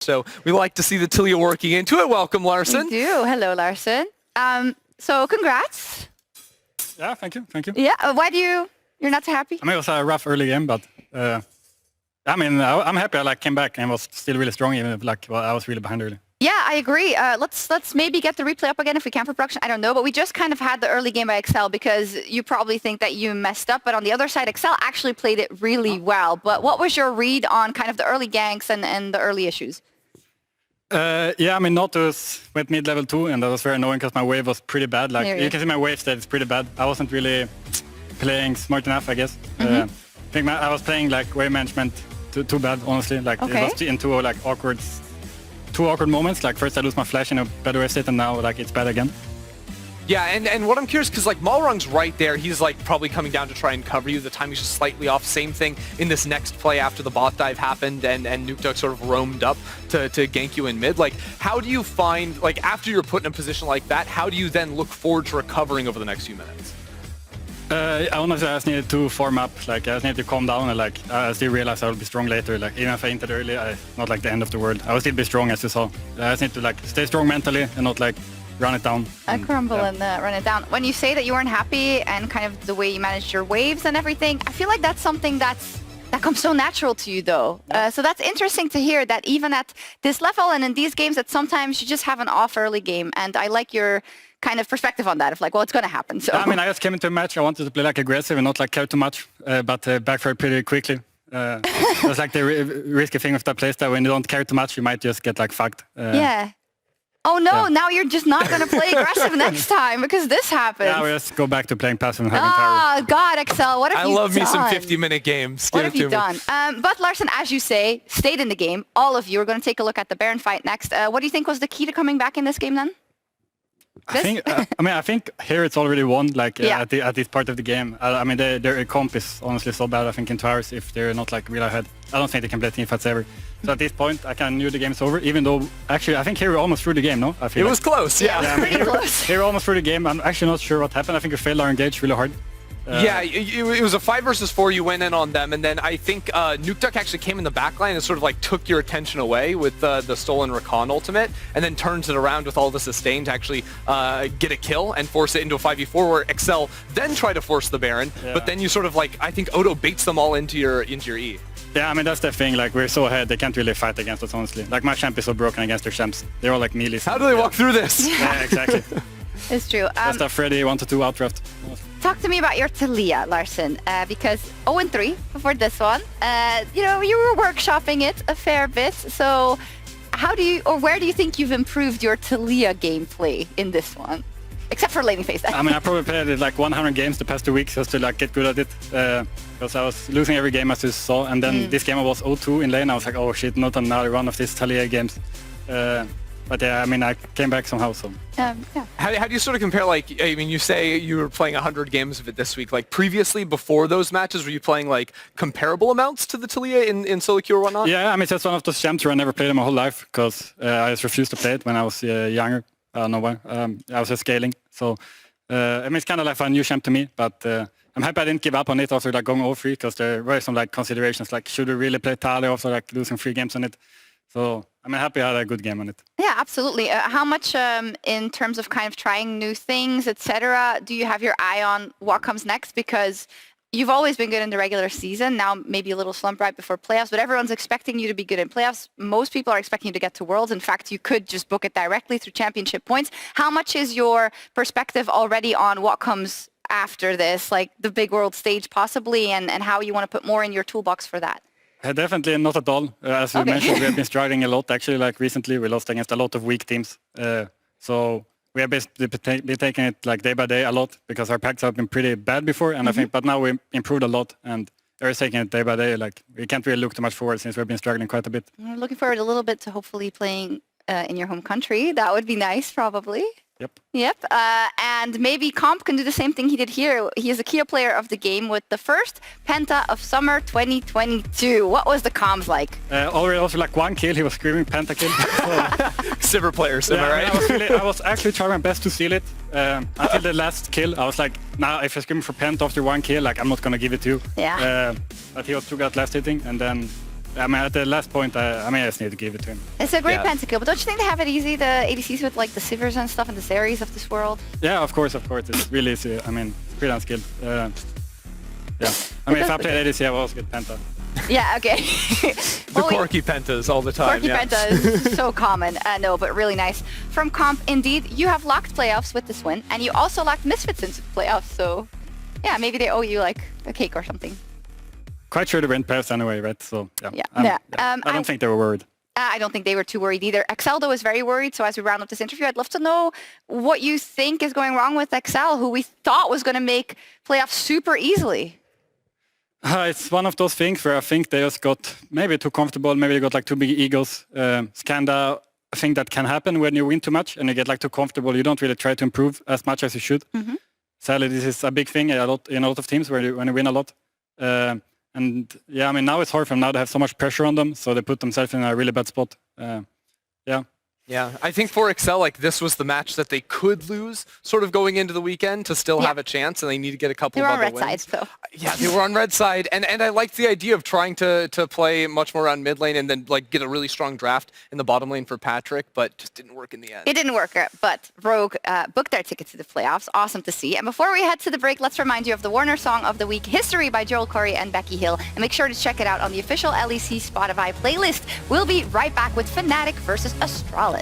So we like to see the Tilia working into it. Welcome, Larssen. We do. Hello, Larssen. So congrats. Yeah, thank you. Yeah, why you're not so happy? I mean, it was a rough early game, but I mean, I'm happy I came back and was still really strong, even if I was really behind early. Yeah, I agree. Let's maybe get the replay up again if we can for production. I don't know, but we just kind of had the early game by Excel because you probably think that you messed up, but on the other side, Excel actually played it really well. But what was your read on kind of the early ganks and the early issues? Yeah, I mean, Nautilus went mid-level 2, and that was very annoying because my wave was pretty bad. Like, you can see my wave state is pretty bad. I wasn't really playing smart enough, I guess. I think I was playing like wave management too bad, honestly. Like it was into like two awkward moments. Like first I lose my flash in a bad wave state, and now like it's bad again. Yeah, and what I'm curious, because like Malrung's right there, he's like probably coming down to try and cover you. The timing's just slightly off. Same thing in this next play after the bot dive happened and Nukeduck sort of roamed up to gank you in mid. Like, how do you find, like after you're put in a position like that, how do you then look forward to recovering over the next few minutes? Honestly, I just needed to form up. Like I just needed to calm down, and like I still realized I will be strong later. Like even if I entered early, not like the end of the world. I will still be strong, as you saw. I just need to like stay strong mentally and not like run it down. Crumble and run it down. When you say that you weren't happy and kind of the way you managed your waves and everything, I feel like that's something that comes so natural to you, though. So that's interesting to hear that even at this level and in these games that sometimes you just have an off early game. And I like your kind of perspective on that of like, well, it's going to happen. So I mean, I just came into a match. I wanted to play like aggressive and not like care too much, but backfired pretty quickly. It was like the risky thing with that playstyle. When you don't care too much, you might just get like fucked. Yeah. Oh no, now you're just not going to play aggressive next time because this happens. Yeah, we just go back to playing passive and having Oh, God, Excel, what have you done? I love me some 50-minute games. What have you done? But Larssen, as you say, stayed in the game. All of you are going to take a look at the Baron fight next. What do you think was the key to coming back in this game then? I think here it's already won. Like at this part of the game. I mean, their comp is honestly so bad. I think in 2 hours if they're not like real ahead. I don't think they can play team fights ever. So at this point, I kind of knew the game's over. Even though actually, I think here we're almost through the game. No, I feel it was close. Yeah, pretty close. Here we're almost through the game. I'm actually not sure what happened. I think we failed our engage really hard. Yeah, it was a 5 versus 4. You went in on them, and then I think Nukeduck actually came in the backline and sort of like took your attention away with the stolen Recon ultimate, and then turns it around with all the sustain to actually get a kill and force it into a 5v4 where Excel then try to force the Baron, but then you sort of like, I think Odo baits them all into your E. Yeah, I mean, that's the thing. Like, we're so ahead, they can't really fight against us, honestly. Like, my champ is so broken against their champs. They're all like melees. How do they walk through this? Yeah, exactly. It's true. That's the Freddy 1-2 outdraft. Talk to me about your Tilia, Larssen, because 0-3 before this one. You know, you were workshopping it a fair bit. So where do you think you've improved your Tilia gameplay in this one? Except for laning phase. I mean, I probably played it like 100 games the past 2 weeks just to like get good at it. Because I was losing every game as you saw. And then this game I was 0-2 in lane. I was like, oh shit, not another one of these Tilia games. But yeah, I mean, I came back somehow, so. Yeah. How do you sort of compare, like, I mean, you say you were playing 100 games of it this week. Like, previously, before those matches, were you playing, like, comparable amounts to the Tilia in solo queue or whatnot? Yeah, I mean, that's one of those champs where I never played in my whole life because I just refused to play it when I was younger. I don't know why. I was just scaling. So, I mean, it's kind of like a new champ to me, but I'm happy I didn't give up on it after like going 0-3 because there were some like considerations like, should we really play Talia after like losing 3 games on it? So I'm happy I had a good game on it. Yeah, absolutely. How much in terms of kind of trying new things, etc., do you have your eye on what comes next? Because you've always been good in the regular season. Now maybe a little slump right before playoffs, but everyone's expecting you to be good in playoffs. Most people are expecting you to get to Worlds. In fact, you could just book it directly through championship points. How much is your perspective already on what comes after this, like the big world stage possibly, and how you want to put more in your toolbox for that? Definitely not at all. As you mentioned, we have been struggling a lot actually. Like recently, we lost against a lot of weak teams. So we have basically been taking it like day by day a lot because our packs have been pretty bad before, and I think, but now we improved a lot, and we're taking it day by day. Like we can't really look too much forward since we've been struggling quite a bit. We're looking forward a little bit to hopefully playing in your home country. That would be nice, probably. Yep. And maybe Comp can do the same thing he did here. He is a key player of the game with the first Penta of Summer 2022. What was the comms like? Already also like 1 kill, he was screaming Penta kill. Sivir players, am I right? I was actually trying my best to seal it. Until the last kill, I was like, nah, if I scream for Penta after 1 kill, like I'm not gonna give it to you. Yeah. But he was 2 got last hitting, and then I mean, at the last point, I just need to give it to him. It's a great pentakill, but don't you think they have it easy, the ADCs with like the Sivers and stuff and the Zeris of this world? Yeah, of course. It's really easy. I mean, pretty unskilled. Yeah. I mean, if I played ADC, I would also get Penta. Yeah, okay. The Corki Pentas all the time. Corki Penta is so common. No, but really nice. From comp, indeed, you have locked playoffs with this win, and you also locked Misfits into the playoffs, so yeah, maybe they owe you like a cake or something. Quite sure they went playoffs anyway, right? So yeah. I don't think they were worried. I don't think they were too worried either. Excel, though, is very worried, so as we round up this interview, I'd love to know what you think is going wrong with Excel, who we thought was going to make playoffs super easily. It's one of those things where I think they just got maybe too comfortable, maybe they got like too big egos. Skanda, I think that can happen when you win too much and you get like too comfortable. You don't really try to improve as much as you should. Mm-hmm. Sadly, this is a big thing in a lot of teams when you win a lot. And yeah, I mean, now it's hard for them. Now they have so much pressure on them, so they put themselves in a really bad spot. Yeah, I think for Excel, like this was the match that they could lose, sort of going into the weekend to still have a chance, and they need to get a couple of other wins. They were on red side, though. Yeah, they were on red side, and I liked the idea of trying to play much more around mid lane and then like get a really strong draft in the bottom lane for Patrick, but just didn't work in the end. It didn't work, but Rogue booked their ticket to the playoffs. Awesome to see. And before we head to the break, let's remind you of the Warner Song of the Week, History by Joel Corey and Becky Hill, and make sure to check it out on the official LEC Spotify playlist. We'll be right back with Fnatic versus Astralis.